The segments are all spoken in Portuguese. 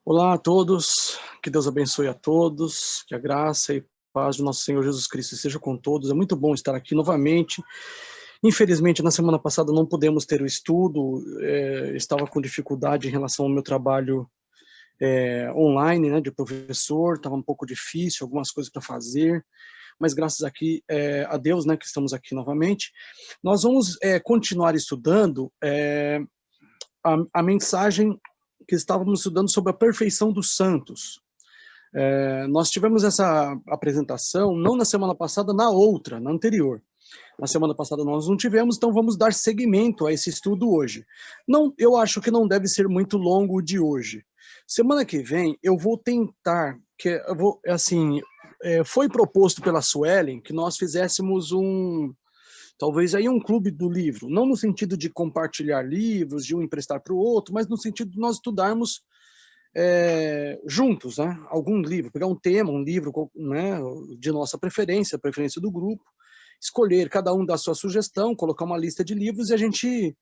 Olá a todos, que Deus abençoe a todos, que a graça e paz do nosso Senhor Jesus Cristo esteja com todos. É muito bom estar aqui novamente. Infelizmente, na semana passada não pudemos ter o estudo, estava com dificuldade em relação ao meu trabalho online, né, de professor, estava um pouco difícil, algumas coisas para fazer, mas graças a Deus, né, que estamos aqui novamente. Nós vamos continuar estudando a mensagem que estávamos estudando sobre a perfeição dos santos. Nós tivemos essa apresentação, não na semana passada, na outra, na anterior. Na semana passada nós não tivemos, então vamos dar seguimento a esse estudo hoje. Não, eu acho que não deve ser muito longo o de hoje. Semana que vem eu vou tentar, foi proposto pela Suelen que nós fizéssemos talvez aí um clube do livro, não no sentido de compartilhar livros, de um emprestar para o outro, mas no sentido de nós estudarmos juntos, né? Algum livro, pegar um tema, um livro, né, de nossa preferência, preferência do grupo, escolher, cada um dar sua sugestão, colocar uma lista de livros e a gente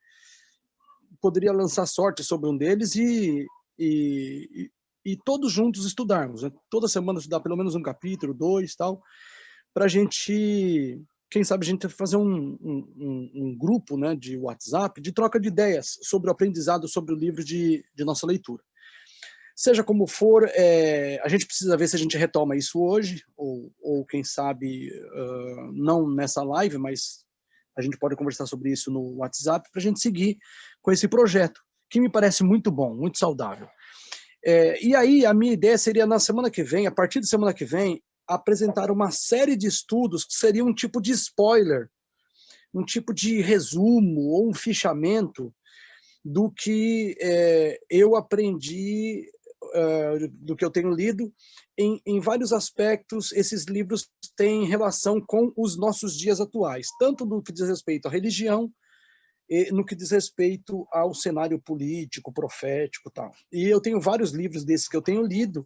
poderia lançar sorte sobre um deles e todos juntos estudarmos, né? Toda semana estudar pelo menos um capítulo, 2, tal, para a gente, quem sabe a gente fazer um grupo, né, de WhatsApp, de troca de ideias sobre o aprendizado sobre o livro de nossa leitura. Seja como for, a gente precisa ver se a gente retoma isso hoje, ou quem sabe, não nessa live, mas a gente pode conversar sobre isso no WhatsApp, para a gente seguir com esse projeto, que me parece muito bom, muito saudável. E aí, a minha ideia seria, na semana que vem, a partir de semana que vem, apresentar uma série de estudos que seria um tipo de spoiler, um tipo de resumo ou um fichamento do que eu aprendi, do que eu tenho lido. Em vários aspectos, esses livros têm relação com os nossos dias atuais, tanto no que diz respeito à religião, e no que diz respeito ao cenário político, profético e tal. E eu tenho vários livros desses que eu tenho lido,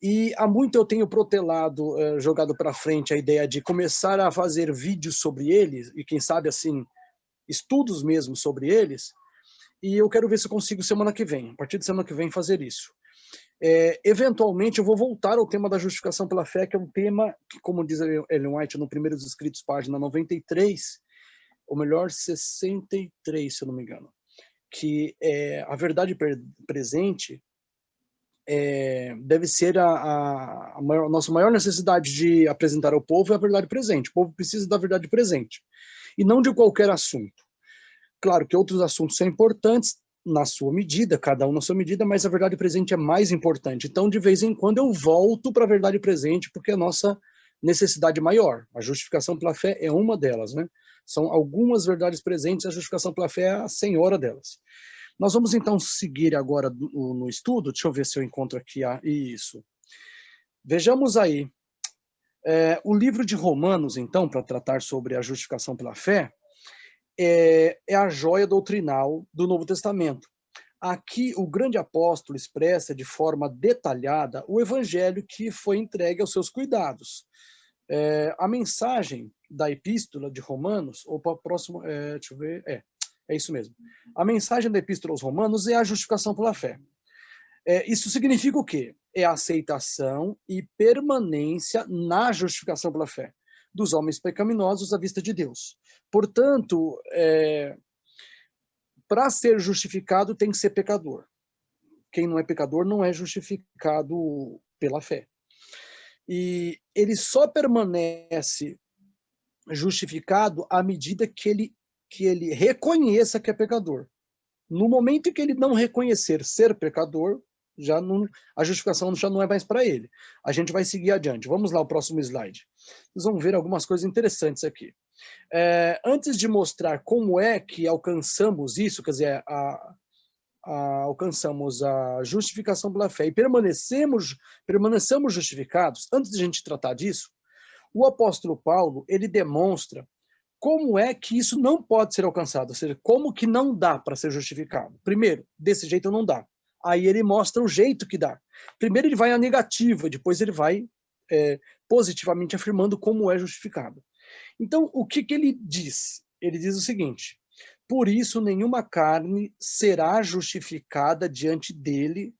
e há muito eu tenho protelado, jogado para frente a ideia de começar a fazer vídeos sobre eles, e quem sabe assim, estudos mesmo sobre eles, e eu quero ver se eu consigo semana que vem, a partir de semana que vem, fazer isso. Eventualmente eu vou voltar ao tema da justificação pela fé, que é um tema que, como diz Ellen White no Primeiro dos Escritos, página 93, ou melhor, 63, se eu não me engano, que a verdade presente deve ser a nossa maior necessidade de apresentar ao povo é a verdade presente. O povo precisa da verdade presente, e não de qualquer assunto. Claro que outros assuntos são importantes, na sua medida, cada um na sua medida, mas a verdade presente é mais importante. Então, de vez em quando, eu volto para a verdade presente, porque é a nossa necessidade maior. A justificação pela fé é uma delas, né? São algumas verdades presentes, a justificação pela fé é a senhora delas. Nós vamos, então, seguir agora no estudo. Deixa eu ver se eu encontro aqui isso. Vejamos aí. O livro de Romanos, então, para tratar sobre a justificação pela fé, é a joia doutrinal do Novo Testamento. Aqui o grande apóstolo expressa de forma detalhada o evangelho que foi entregue aos seus cuidados. A mensagem da epístola de Romanos, opa, próximo, deixa eu ver, é isso mesmo. A mensagem da epístola aos Romanos é a justificação pela fé. Isso significa o quê? É a aceitação e permanência na justificação pela fé dos homens pecaminosos à vista de Deus. Portanto, para ser justificado tem que ser pecador. Quem não é pecador não é justificado pela fé. E ele só permanece justificado à medida que ele reconheça que é pecador. No momento em que ele não reconhecer ser pecador, a justificação já não é mais para ele. A gente vai seguir adiante. Vamos lá, o próximo slide. Vocês vão ver algumas coisas interessantes aqui. Antes de mostrar como é que alcançamos isso, quer dizer, alcançamos a justificação pela fé e permanecemos justificados, antes de a gente tratar disso, o apóstolo Paulo, ele demonstra como é que isso não pode ser alcançado, ou seja, como que não dá para ser justificado. Primeiro, desse jeito não dá. Aí ele mostra o jeito que dá. Primeiro ele vai à negativa, depois ele vai positivamente afirmando como é justificado. Então, o que ele diz? Ele diz o seguinte: Por isso, nenhuma carne será justificada diante dele,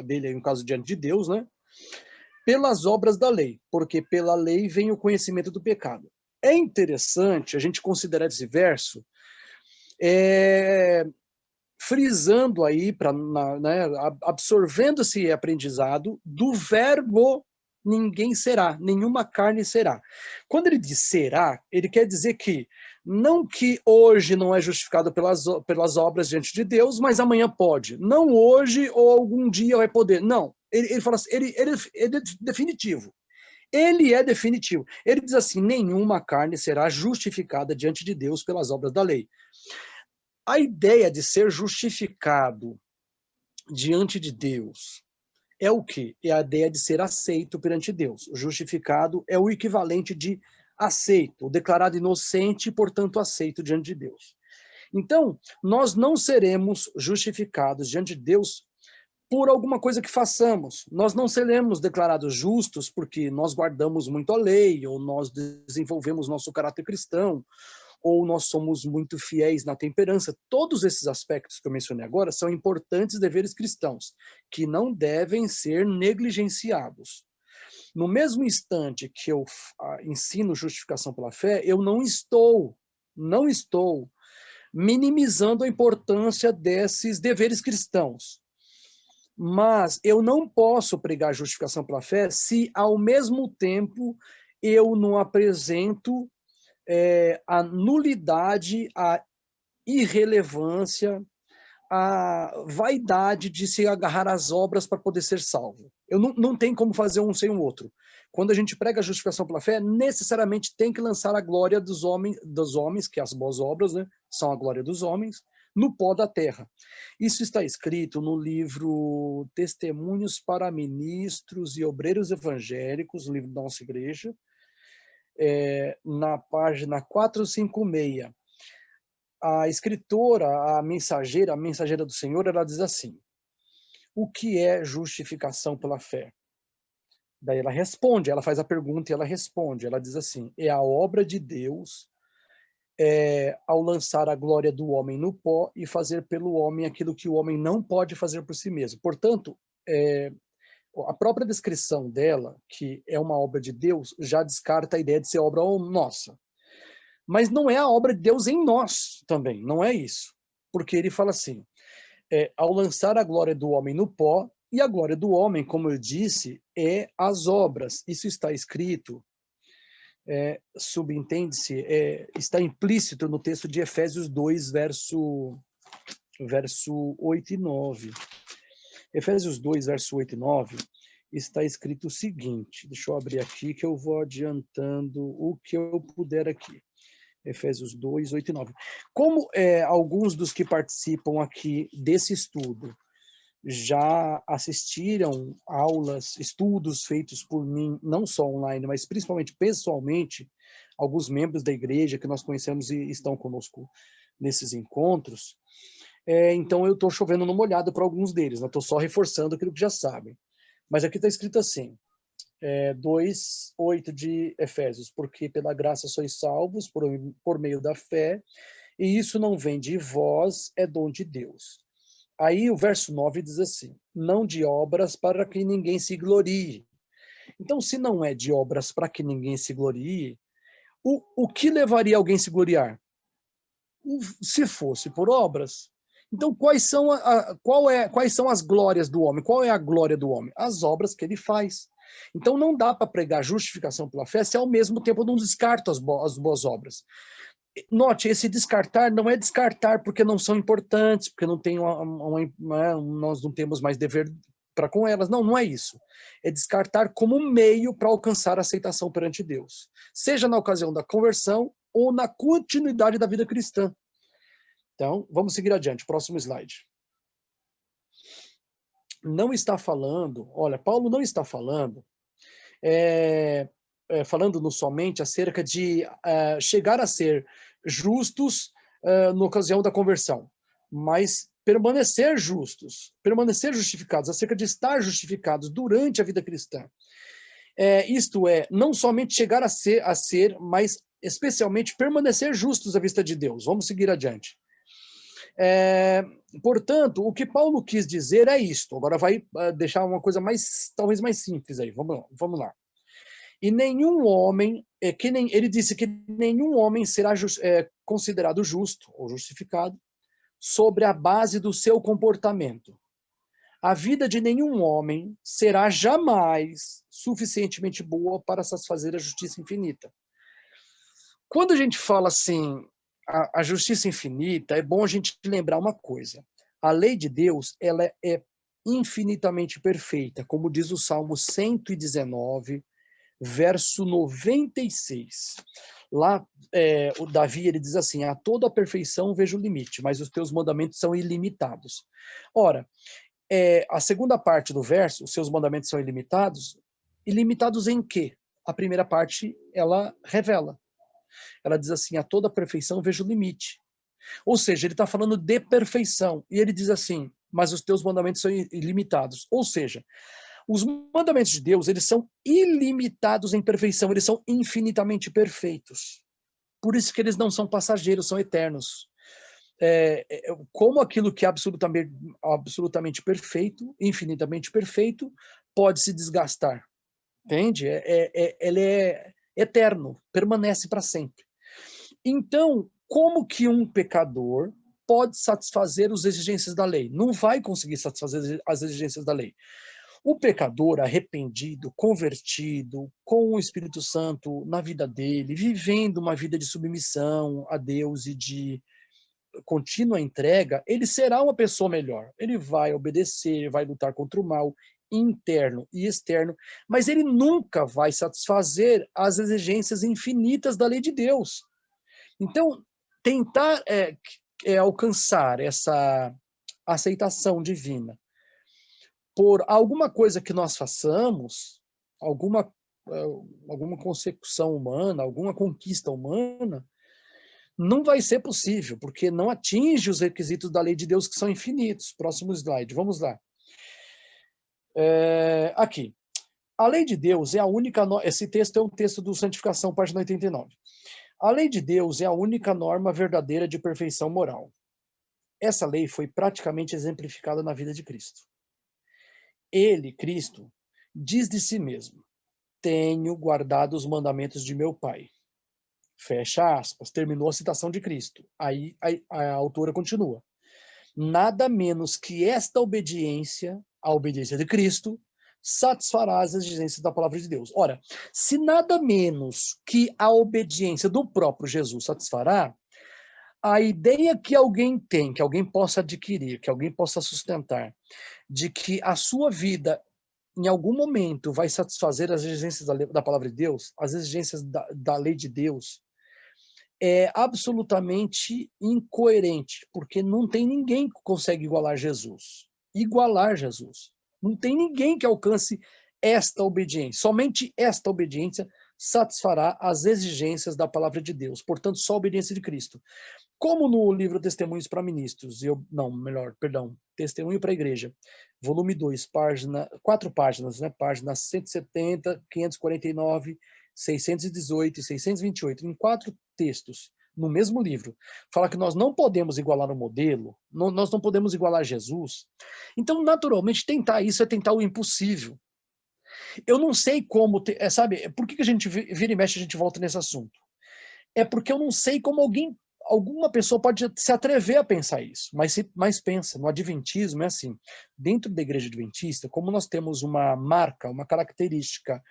dele aí no caso diante de Deus, né? Pelas obras da lei, porque pela lei vem o conhecimento do pecado. É interessante a gente considerar esse verso, frisando aí, né, absorvendo esse aprendizado do verbo ninguém será, nenhuma carne será. Quando ele diz será, ele quer dizer que não que hoje não é justificado pelas obras diante de Deus, mas amanhã pode. Não hoje ou algum dia vai poder. Não. Ele fala assim, ele é definitivo. Ele é definitivo. Ele diz assim, nenhuma carne será justificada diante de Deus pelas obras da lei. A ideia de ser justificado diante de Deus é o quê? É a ideia de ser aceito perante Deus. O justificado é o equivalente de aceito, declarado inocente e, portanto, aceito diante de Deus. Então, nós não seremos justificados diante de Deus por alguma coisa que façamos. Nós não seremos declarados justos porque nós guardamos muito a lei, ou nós desenvolvemos nosso caráter cristão, ou nós somos muito fiéis na temperança. Todos esses aspectos que eu mencionei agora são importantes deveres cristãos, que não devem ser negligenciados. No mesmo instante que eu ensino justificação pela fé, eu não estou minimizando a importância desses deveres cristãos. Mas eu não posso pregar justificação pela fé se, ao mesmo tempo, eu não apresento a nulidade, a irrelevância, a vaidade de se agarrar às obras para poder ser salvo. Eu não tem como fazer um sem o outro. Quando a gente prega a justificação pela fé, necessariamente tem que lançar a glória dos homens, que as boas obras, né, são a glória dos homens, no pó da terra. Isso está escrito no livro Testemunhos para Ministros e Obreiros Evangélicos, o livro da nossa igreja, na página 456. A escritora, a mensageira do Senhor, ela diz assim: o que é justificação pela fé? Daí ela responde, ela faz a pergunta e ela responde. Ela diz assim: é a obra de Deus ao lançar a glória do homem no pó e fazer pelo homem aquilo que o homem não pode fazer por si mesmo. Portanto, a própria descrição dela, que é uma obra de Deus, já descarta a ideia de ser obra nossa. Mas não é a obra de Deus em nós também, não é isso. Porque ele fala assim, ao lançar a glória do homem no pó, e a glória do homem, como eu disse, é as obras. Isso está escrito, subentende-se, está implícito no texto de Efésios 2, verso 8 e 9. Efésios 2, verso 8 e 9, está escrito o seguinte, deixa eu abrir aqui que eu vou adiantando o que eu puder aqui. Efésios 2, 8 e 9. Como alguns dos que participam aqui desse estudo já assistiram aulas, estudos feitos por mim, não só online, mas principalmente pessoalmente, alguns membros da igreja que nós conhecemos e estão conosco nesses encontros, então eu estou chovendo no molhado para alguns deles, eu estou só reforçando aquilo que já sabem. Mas aqui está escrito assim, 2:8 de Efésios, porque pela graça sois salvos por meio da fé, e isso não vem de vós, é dom de Deus. Aí o verso 9 diz assim, não de obras para que ninguém se glorie. Então, se não é de obras para que ninguém se glorie, o que levaria alguém a se gloriar? Se fosse por obras. Então, quais são as glórias do homem? Qual é a glória do homem? As obras que ele faz. Então, não dá para pregar justificação pela fé se ao mesmo tempo não descarta as boas obras. Note, esse descartar não é descartar porque não são importantes, porque não tem nós não temos mais dever para com elas. Não, não é isso. É descartar como um meio para alcançar a aceitação perante Deus. Seja na ocasião da conversão ou na continuidade da vida cristã. Então, vamos seguir adiante. Próximo slide. Não está falando, olha, Paulo não está falando, falando-nos somente acerca de chegar a ser justos na ocasião da conversão, mas permanecer justos, permanecer justificados, acerca de estar justificados durante a vida cristã. Isto é, não somente chegar a ser, mas especialmente permanecer justos à vista de Deus. Vamos seguir adiante. Portanto, o que Paulo quis dizer é isto. Agora vai deixar uma coisa mais, talvez mais simples aí. Vamos lá. E nenhum homem, ele disse que nenhum homem será considerado justo ou justificado sobre a base do seu comportamento. A vida de nenhum homem será jamais suficientemente boa para satisfazer a justiça infinita. Quando a gente fala assim, a justiça infinita, é bom a gente lembrar uma coisa. A lei de Deus, ela é infinitamente perfeita, como diz o Salmo 119, verso 96. Lá, o Davi, ele diz assim, a toda a perfeição vejo o limite, mas os teus mandamentos são ilimitados. Ora, a segunda parte do verso, os seus mandamentos são ilimitados. Ilimitados em quê? A primeira parte, ela revela. Ela diz assim, a toda perfeição vejo o limite. Ou seja, ele está falando de perfeição. E ele diz assim, mas os teus mandamentos são ilimitados. Ou seja, os mandamentos de Deus, eles são ilimitados em perfeição, eles são infinitamente perfeitos. Por isso que eles não são passageiros, são eternos. Como aquilo que é absolutamente perfeito, infinitamente perfeito, pode se desgastar. Entende? Ele é eterno, permanece para sempre. Então, como que um pecador pode satisfazer as exigências da lei? Não vai conseguir satisfazer as exigências da lei. O pecador arrependido, convertido, com o Espírito Santo na vida dele, vivendo uma vida de submissão a Deus e de contínua entrega, ele será uma pessoa melhor. Ele vai obedecer, vai lutar contra o mal interno e externo, mas ele nunca vai satisfazer as exigências infinitas da lei de Deus. Então, tentar alcançar essa aceitação divina por alguma coisa que nós façamos, alguma consecução humana, alguma conquista humana, não vai ser possível, porque não atinge os requisitos da lei de Deus, que são infinitos. Próximo slide, vamos lá. Aqui. A lei de Deus é a única... Esse texto é um texto do Santificação, página 89. A lei de Deus é a única norma verdadeira de perfeição moral. Essa lei foi praticamente exemplificada na vida de Cristo. Ele, Cristo, diz de si mesmo, tenho guardado os mandamentos de meu Pai. Fecha aspas, terminou a citação de Cristo. Aí a autora continua. Nada menos que esta obediência, a obediência de Cristo, satisfará as exigências da palavra de Deus. Ora, se nada menos que a obediência do próprio Jesus satisfará, a ideia que alguém tem, que alguém possa adquirir, que alguém possa sustentar, de que a sua vida, em algum momento, vai satisfazer as exigências da palavra de Deus, as exigências da lei de Deus, é absolutamente incoerente, porque não tem ninguém que consegue igualar Jesus. Igualar Jesus. Não tem ninguém que alcance esta obediência. Somente esta obediência satisfará as exigências da palavra de Deus. Portanto, só a obediência de Cristo. Como no livro Testemunhos para Ministros, Testemunho para a Igreja, volume 2, 4 páginas, né? Páginas 170, 549, 618 e 628, em 4 textos, no mesmo livro, fala que nós não podemos igualar o modelo, nós não podemos igualar Jesus. Então, naturalmente, tentar isso é tentar o impossível. Eu não sei como, sabe, por que a gente vira e mexe, a gente volta nesse assunto? É porque eu não sei como alguma pessoa pode se atrever a pensar isso, mas pensa, no adventismo é assim, dentro da igreja adventista, como nós temos uma marca, uma característica,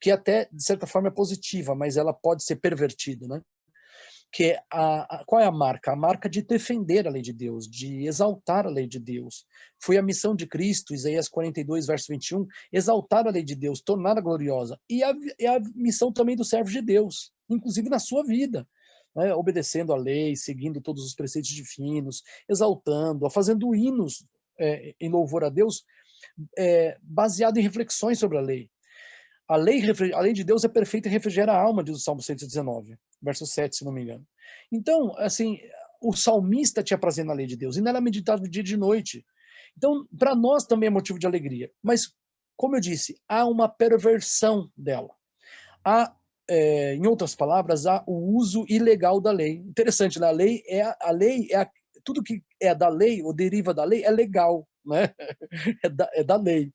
que até, de certa forma, é positiva, mas ela pode ser pervertida, né? Que é qual é a marca? A marca de defender a lei de Deus, de exaltar a lei de Deus. Foi a missão de Cristo, Isaías 42, verso 21, exaltar a lei de Deus, torná-la gloriosa. E a missão também do servo de Deus, inclusive na sua vida, né? Obedecendo a lei, seguindo todos os preceitos divinos, exaltando, fazendo hinos em louvor a Deus, baseado em reflexões sobre a lei. A lei de Deus é perfeita e refrigera a alma, diz o Salmo 119, verso 7, se não me engano. Então, assim, o salmista tinha prazer na lei de Deus, e nela meditava de dia e de noite. Então, para nós também é motivo de alegria. Mas, como eu disse, há uma perversão dela. Em outras palavras, há o uso ilegal da lei. Interessante, né? A lei é tudo que é da lei, ou deriva da lei, é legal, né? É da lei.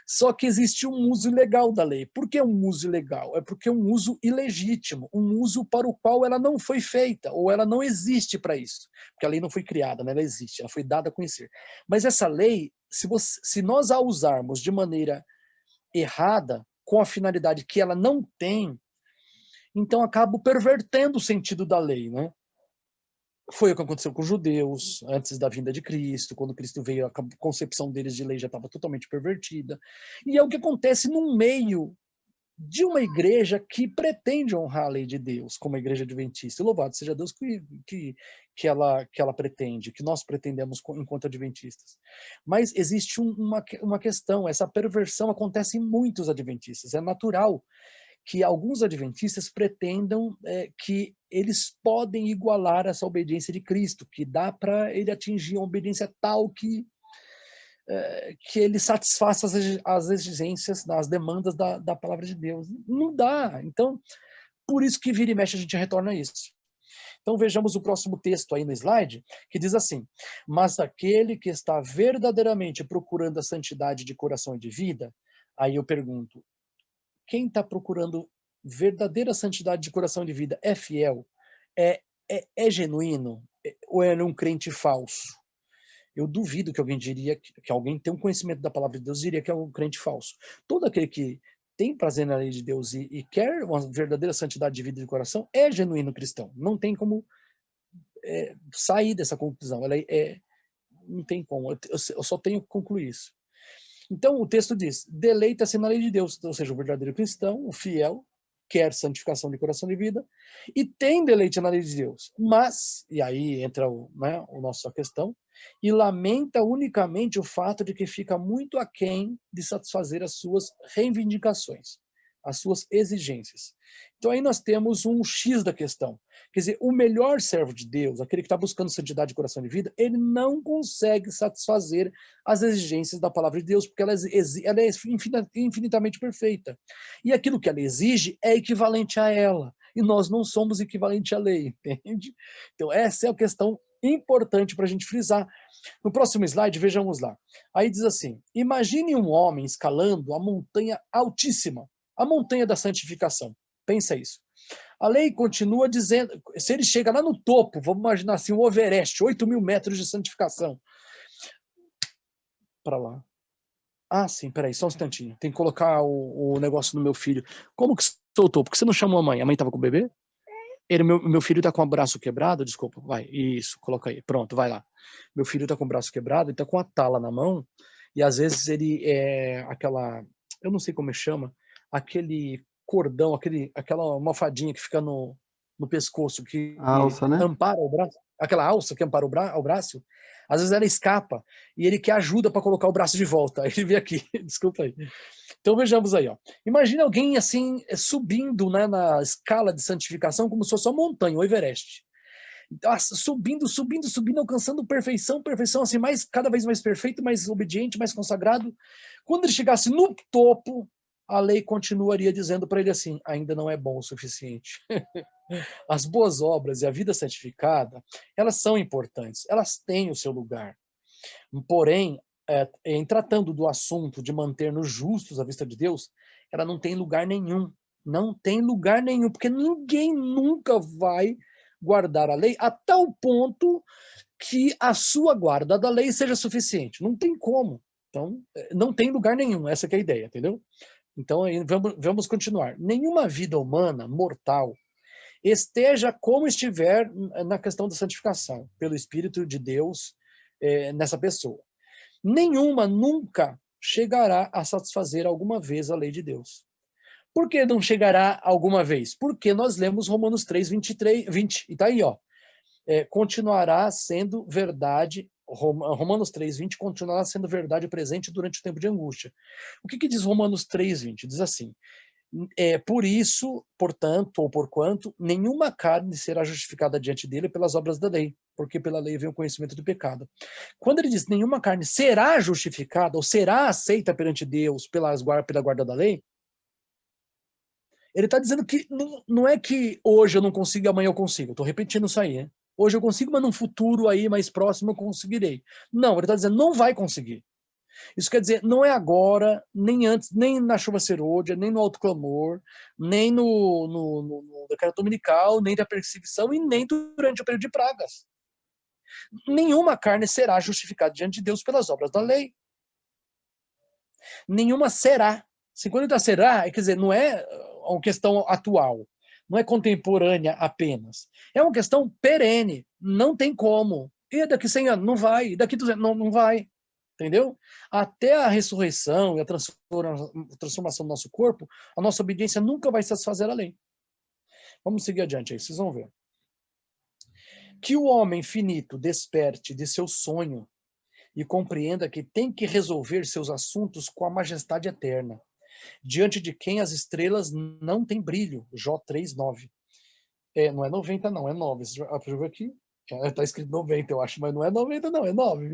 Só que existe um uso ilegal da lei. Por que um uso ilegal? É porque é um uso ilegítimo, um uso para o qual ela não foi feita, ou ela não existe para isso. Porque a lei não foi criada, né? Ela existe, ela foi dada a conhecer. Mas essa lei, se nós a usarmos de maneira errada, com a finalidade que ela não tem, então acaba pervertendo o sentido da lei, né? Foi o que aconteceu com os judeus, antes da vinda de Cristo, quando Cristo veio, a concepção deles de lei já estava totalmente pervertida. E é o que acontece no meio de uma igreja que pretende honrar a lei de Deus, como a igreja adventista. Louvado seja Deus que ela pretende, que nós pretendemos enquanto adventistas. Mas existe uma questão, essa perversão acontece em muitos adventistas. É natural que alguns adventistas pretendam que eles podem igualar essa obediência de Cristo, que dá para ele atingir uma obediência tal que ele satisfaça as exigências, as demandas da palavra de Deus. Não dá. Então, por isso que vira e mexe a gente retorna a isso. Então vejamos o próximo texto aí no slide, que diz assim: mas aquele que está verdadeiramente procurando a santidade de coração e de vida, aí eu pergunto, quem está procurando verdadeira santidade de coração e de vida é fiel? É genuíno? Ou é um crente falso? Eu duvido que alguém diria, que alguém tem um conhecimento da palavra de Deus diria que é um crente falso. Todo aquele que tem prazer na lei de Deus e quer uma verdadeira santidade de vida e de coração é genuíno cristão. Não tem como sair dessa conclusão. Não tem como. Eu só tenho que concluir isso. Então o texto diz: deleita-se na lei de Deus, ou seja, o verdadeiro cristão, o fiel, quer santificação de coração e vida, e tem deleite na lei de Deus. Mas, e aí entra a nossa questão, e lamenta unicamente o fato de que fica muito aquém de satisfazer as suas reivindicações, as suas exigências. Então aí nós temos um X da questão. Quer dizer, o melhor servo de Deus, aquele que está buscando santidade de coração e vida, ele não consegue satisfazer as exigências da palavra de Deus, porque ela é infinitamente perfeita. E aquilo que ela exige é equivalente a ela. E nós não somos equivalente à lei, entende? Então essa é a questão importante para a gente frisar. No próximo slide, vejamos lá. Aí diz assim: imagine um homem escalando a montanha altíssima, a montanha da santificação. Pensa isso. A lei continua dizendo, se ele chega lá no topo, vamos imaginar assim, o Everest, 8.000 metros de santificação. Para lá. Ah, sim, peraí, só um instantinho. Tem que colocar o negócio no meu filho. Como que soltou? Por que você não chamou a mãe? A mãe estava com o bebê? Meu filho está com o braço quebrado, desculpa, vai, isso, coloca aí, pronto, vai lá. Meu filho está com o braço quebrado, ele está com a tala na mão, e às vezes ele eu não sei como chama, aquele cordão, aquela almofadinha que fica no pescoço, que A alça, né? ampara o braço, aquela alça que ampara o braço, às vezes ela escapa, e ele quer ajuda para colocar o braço de volta, aí ele vem aqui, desculpa aí. Então vejamos aí, ó. Imagina alguém assim subindo, né, na escala de santificação como se fosse uma montanha, o Everest. Subindo, subindo, subindo, alcançando perfeição, perfeição, assim, cada vez mais perfeito, mais obediente, mais consagrado. Quando ele chegasse no topo, a lei continuaria dizendo para ele assim: ainda não é bom o suficiente. As boas obras e a vida santificada, elas são importantes, elas têm o seu lugar. Porém, em tratando do assunto de manter-nos justos à vista de Deus, ela não tem lugar nenhum. Não tem lugar nenhum, porque ninguém nunca vai guardar a lei a tal ponto que a sua guarda da lei seja suficiente. Não tem como. Então, não tem lugar nenhum. Essa que é a ideia, entendeu? Então, aí, vamos continuar. Nenhuma vida humana, mortal, esteja como estiver na questão da santificação, pelo Espírito de Deus nessa pessoa. Nenhuma nunca chegará a satisfazer alguma vez a lei de Deus. Por que não chegará alguma vez? Porque nós lemos Romanos 3, 23, 20, e está aí, ó. Continuará sendo verdade, Romanos 3, 20, continuará sendo verdade presente durante o tempo de angústia. O que diz Romanos 3, 20? Diz assim: por isso, portanto, ou porquanto, nenhuma carne será justificada diante dele pelas obras da lei, porque pela lei vem o conhecimento do pecado. Quando ele diz nenhuma carne será justificada ou será aceita perante Deus pela guarda da lei, ele está dizendo que não é que hoje eu não consigo e amanhã eu consigo. Estou repetindo isso aí, hein? Hoje eu consigo, mas num futuro aí mais próximo eu conseguirei. Não, ele está dizendo, não vai conseguir. Isso quer dizer, não é agora, nem antes, nem na chuva serôdia, nem no alto clamor, nem no decreto dominical, nem da perseguição e nem durante o período de pragas. Nenhuma carne será justificada diante de Deus pelas obras da lei. Nenhuma será. Se quando ele será, quer dizer, não é uma questão atual, não é contemporânea apenas. É uma questão perene, não tem como. E daqui 100 anos? Não vai. Daqui 200? Não vai. Entendeu? Até a ressurreição e a transformação do nosso corpo, a nossa obediência nunca vai satisfazer a lei. Vamos seguir adiante aí, vocês vão ver. Que o homem finito desperte de seu sonho e compreenda que tem que resolver seus assuntos com a majestade eterna, diante de quem as estrelas não têm brilho. Jó 3:9. Não é 90 não, é 9. Deixa eu ver aqui. Tá escrito 90, eu acho, mas não é 90 não, é 9.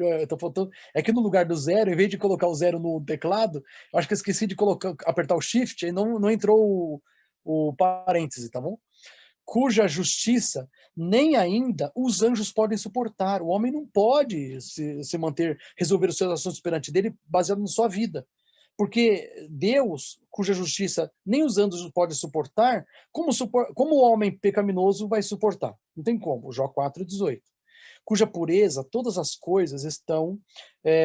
É que no lugar do zero, em vez de colocar o zero no teclado, eu acho que eu esqueci de apertar o shift e não entrou o parêntese, tá bom? Cuja justiça nem ainda os anjos podem suportar. O homem não pode se manter, resolver os seus assuntos perante dele baseado na sua vida. Porque Deus, cuja justiça nem os anjos podem suportar, como o homem pecaminoso vai suportar? Não tem como. Jó 4:18. Cuja pureza, todas as coisas estão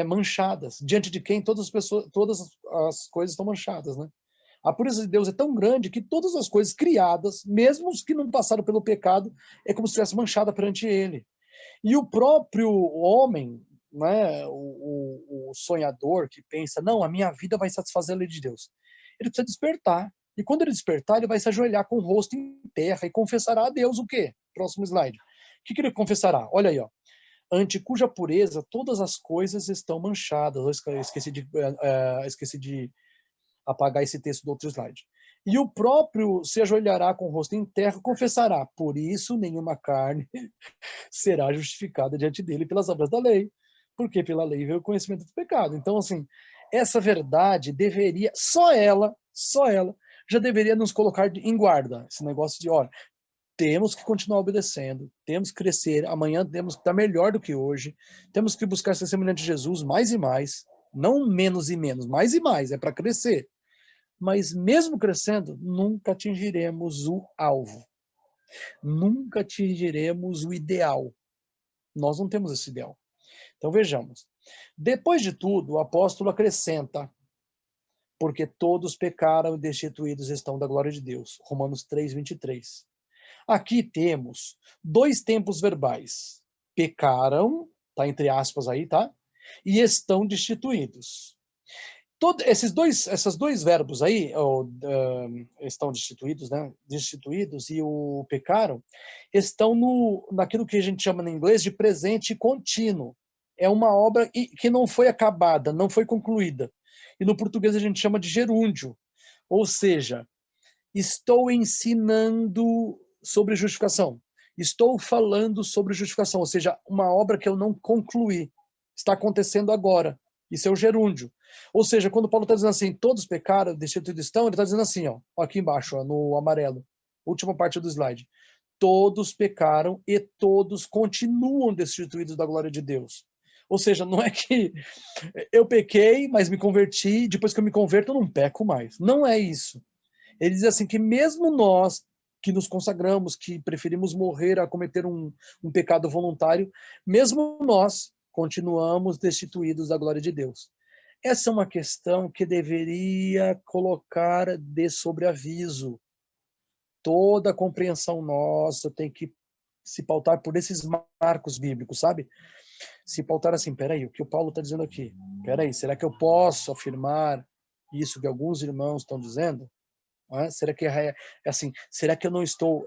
manchadas. Diante de quem todas as coisas estão manchadas, né? A pureza de Deus é tão grande que todas as coisas criadas, mesmo os que não passaram pelo pecado, é como se estivesse manchada perante ele. E o próprio homem, né, o sonhador que pensa, não, a minha vida vai satisfazer a lei de Deus. Ele precisa despertar. E quando ele despertar, ele vai se ajoelhar com o rosto em terra e confessará a Deus o quê? Próximo slide. O que ele confessará? Olha aí, ó. Ante cuja pureza todas as coisas estão manchadas. Eu esqueci de apagar esse texto do outro slide. E o próprio se ajoelhará com o rosto em terra e confessará. Por isso, nenhuma carne será justificada diante dele pelas obras da lei. Porque pela lei veio o conhecimento do pecado. Então, assim, essa verdade deveria, só ela, já deveria nos colocar em guarda. Esse negócio de, olha, temos que continuar obedecendo, temos que crescer, amanhã temos que estar melhor do que hoje, temos que buscar ser semelhante a Jesus mais e mais, não menos e menos, mais e mais, é para crescer. Mas mesmo crescendo, nunca atingiremos o alvo. Nunca atingiremos o ideal. Nós não temos esse ideal. Então vejamos. Depois de tudo, o apóstolo acrescenta, porque todos pecaram e destituídos estão da glória de Deus. Romanos 3:23. Aqui temos dois tempos verbais. Pecaram, tá entre aspas aí, tá? E estão destituídos. Esses dois verbos aí, estão destituídos, né? Destituídos e o pecaram, estão naquilo que a gente chama em inglês de presente contínuo. É uma obra que não foi acabada, não foi concluída. E no português a gente chama de gerúndio. Ou seja, estou ensinando sobre justificação. Estou falando sobre justificação, ou seja, uma obra que eu não concluí. Está acontecendo agora. Isso é o gerúndio. Ou seja, quando Paulo está dizendo assim, todos pecaram, destituídos estão, ele está dizendo assim, ó, aqui embaixo, ó, no amarelo, última parte do slide. Todos pecaram e todos continuam destituídos da glória de Deus. Ou seja, não é que eu pequei, mas me converti, depois que eu me converto eu não peco mais. Não é isso. Ele diz assim que mesmo nós que nos consagramos, que preferimos morrer a cometer um pecado voluntário, mesmo nós continuamos destituídos da glória de Deus. Essa é uma questão que deveria colocar de sobreaviso. Toda a compreensão nossa tem que se pautar por esses marcos bíblicos, sabe? Se pautar assim, peraí, o que o Paulo está dizendo aqui? Peraí, será que eu posso afirmar isso que alguns irmãos estão dizendo? Será que assim? Será que eu não estou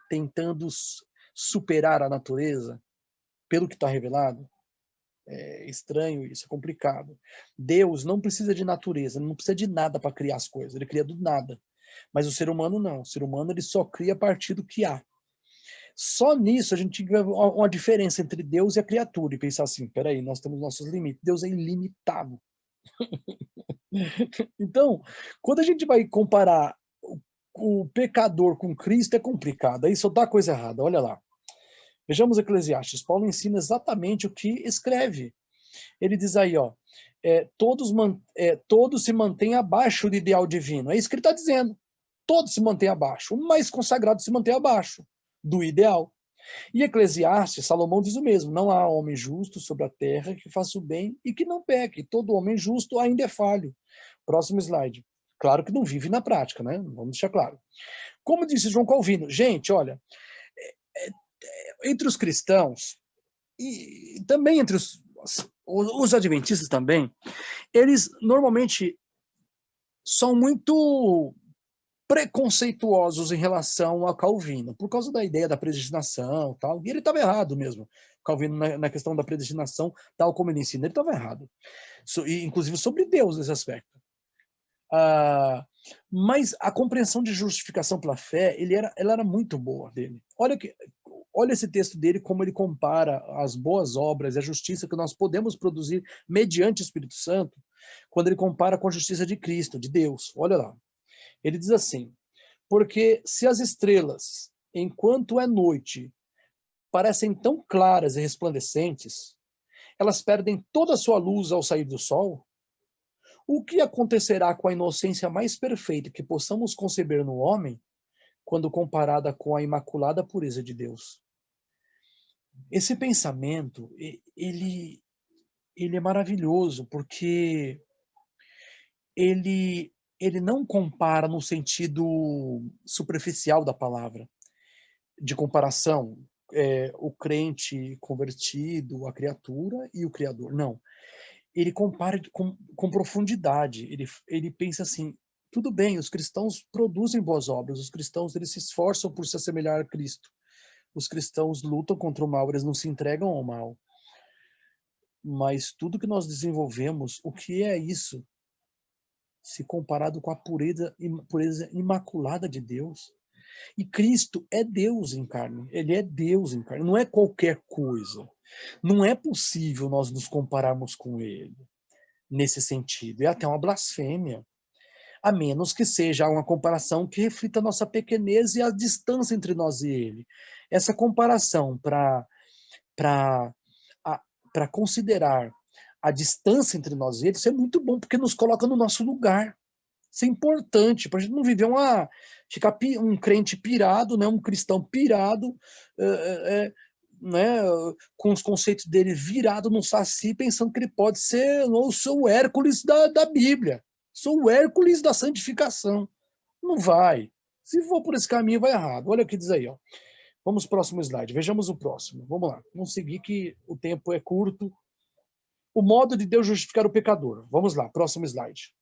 tentando superar a natureza pelo que está revelado? É estranho isso, é complicado. Deus não precisa de natureza, não precisa de nada para criar as coisas. Ele cria do nada. Mas o ser humano não. O ser humano ele só cria a partir do que há. Só nisso a gente vê uma diferença entre Deus e a criatura e pensar assim, peraí, nós temos nossos limites. Deus é ilimitado. Então, quando a gente vai comparar o pecador com Cristo, é complicado. Aí só dá coisa errada, olha lá. Vejamos Eclesiastes. Paulo ensina exatamente o que escreve. Ele diz aí, ó, todos se mantêm abaixo do ideal divino. É isso que ele está dizendo. Todos se mantêm abaixo. O mais consagrado se mantém abaixo do ideal. E Eclesiastes, Salomão diz o mesmo: não há homem justo sobre a terra que faça o bem e que não peque. Todo homem justo ainda é falho. Próximo slide. Claro que não vive na prática, né? Vamos deixar claro. Como disse João Calvino, gente, olha, entre os cristãos e também entre os adventistas também, eles normalmente são muito preconceituosos em relação a Calvino, por causa da ideia da predestinação e tal. E ele estava errado mesmo. Calvino, na questão da predestinação, tal como ele ensina, ele estava errado. Inclusive sobre Deus nesse aspecto. Mas a compreensão de justificação pela fé, ela era muito boa dele. Olha esse texto dele, como ele compara as boas obras e a justiça que nós podemos produzir mediante o Espírito Santo, quando ele compara com a justiça de Cristo, de Deus. Olha lá. Ele diz assim: porque se as estrelas, enquanto é noite, parecem tão claras e resplandecentes, elas perdem toda a sua luz ao sair do sol, o que acontecerá com a inocência mais perfeita que possamos conceber no homem, quando comparada com a imaculada pureza de Deus? Esse pensamento, ele é maravilhoso, porque ele não compara no sentido superficial da palavra, de comparação, o crente convertido, a criatura e o Criador. Não. Ele compara com profundidade. Ele pensa assim: tudo bem, os cristãos produzem boas obras, os cristãos eles se esforçam por se assemelhar a Cristo. Os cristãos lutam contra o mal, eles não se entregam ao mal. Mas tudo que nós desenvolvemos, o que é isso? Se comparado com a pureza imaculada de Deus. E Cristo é Deus em carne. Ele é Deus em carne. Não é qualquer coisa. Não é possível nós nos compararmos com ele nesse sentido. É até uma blasfêmia. A menos que seja uma comparação que reflita a nossa pequenez e a distância entre nós e ele. Essa comparação para considerar a distância entre nós e ele, isso é muito bom, porque nos coloca no nosso lugar. Isso é importante, para a gente não viver ficar um crente pirado, né, um cristão pirado, né, com os conceitos dele virado no saci, pensando que ele pode ser o Hércules da Bíblia. Sou o Hércules da santificação. Não vai. Se for por esse caminho, vai errado. Olha o que diz aí, ó. Vamos pro próximo slide. Vejamos o próximo. Vamos lá. Vamos seguir que o tempo é curto. O modo de Deus justificar o pecador. Vamos lá, próximo slide.